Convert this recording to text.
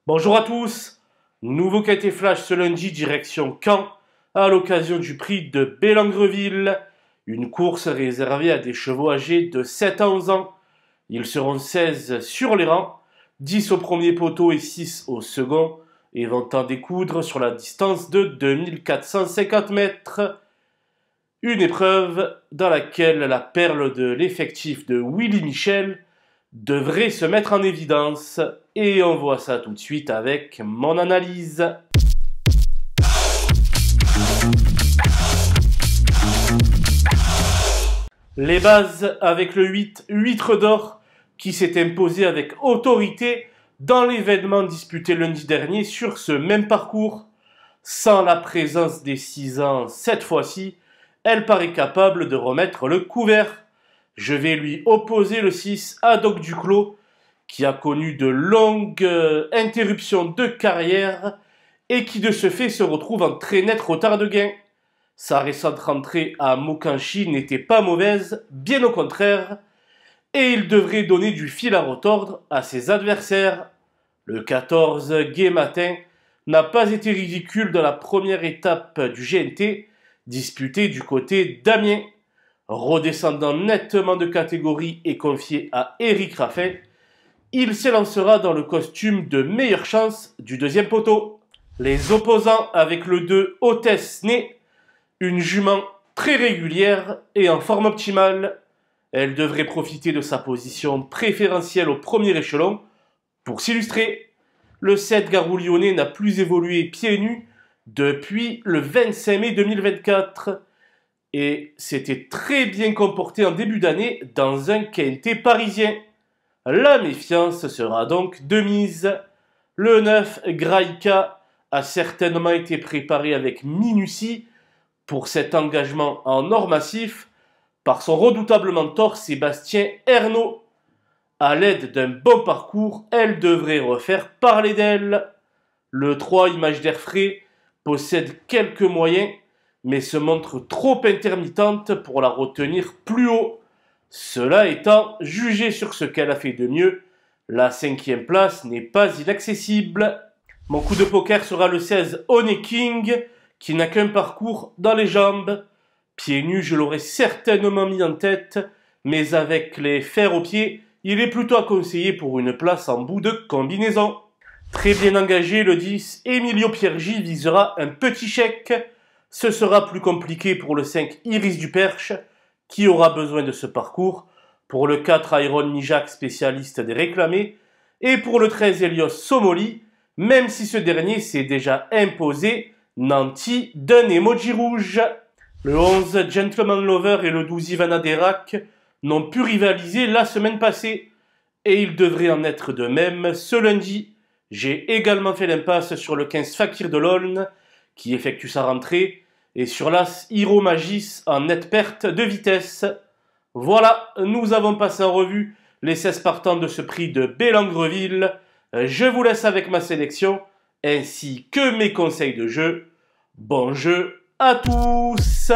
Bonjour à tous, nouveau quintet flash ce lundi direction Caen à l'occasion du prix de Bellangreville, une course réservée à des chevaux âgés de 7 à 11 ans. Ils seront 16 sur les rangs, 10 au premier poteau et 6 au second, et vont en découdre sur la distance de 2450 mètres. Une épreuve dans laquelle la perle de l'effectif de Willy Michel devrait se mettre en évidence. Et on voit ça tout de suite avec mon analyse. Les bases avec le 8, Huître d'Or, qui s'est imposé avec autorité dans l'événement disputé lundi dernier sur ce même parcours. Sans la présence des 6 ans cette fois-ci, elle paraît capable de remettre le couvert. Je vais lui opposer le 6, Haddock Duclos, qui a connu de longues interruptions de carrière et qui de ce fait se retrouve en très net retard de gain. Sa récente rentrée à Mokanchi n'était pas mauvaise, bien au contraire, et il devrait donner du fil à retordre à ses adversaires. Le 14, Gai Matin, n'a pas été ridicule dans la première étape du GNT, disputée du côté d'Amiens. Redescendant nettement de catégorie et confié à Éric Raffin, il s'élancera dans le costume de meilleure chance du deuxième poteau. Les opposants avec le 2, Hôtesse Née, une jument très régulière et en forme optimale. Elle devrait profiter de sa position préférentielle au premier échelon pour s'illustrer. Le 7, Garou Lyonnais, n'a plus évolué pieds nus depuis le 25 mai 2024 et s'était très bien comporté en début d'année dans un quintet parisien. La méfiance sera donc de mise. Le 9, Graïka, a certainement été préparé avec minutie pour cet engagement en or massif par son redoutable mentor Sébastien Ernaud. À l'aide d'un bon parcours, elle devrait refaire parler d'elle. Le 3, Image d'Air Frais, possède quelques moyens, mais se montre trop intermittente pour la retenir plus haut. Cela étant, jugé sur ce qu'elle a fait de mieux, la 5e place n'est pas inaccessible. Mon coup de poker sera le 16, Honey King, qui n'a qu'un parcours dans les jambes. Pieds nus, je l'aurais certainement mis en tête, mais avec les fers aux pieds, il est plutôt à conseiller pour une place en bout de combinaison. Très bien engagé, le 10, Emilio Piergi visera un petit chèque. Ce sera plus compliqué pour le 5, Iris du Perche, qui aura besoin de ce parcours, pour le 4, Iron Mijak, spécialiste des réclamés, et pour le 13, Elios Somoli, même si ce dernier s'est déjà imposé, nanti d'un emoji rouge. Le 11, Gentleman Lover, et le 12, Ivana Derac n'ont pu rivaliser la semaine passée, et il devrait en être de même ce lundi. J'ai également fait l'impasse sur le 15, Fakir de l'Aulne, qui effectue sa rentrée, et sur l'As Hiro Magis en nette perte de vitesse. Voilà, nous avons passé en revue les 16 partants de ce prix de Bellangreville. Je vous laisse avec ma sélection, ainsi que mes conseils de jeu. Bon jeu à tous!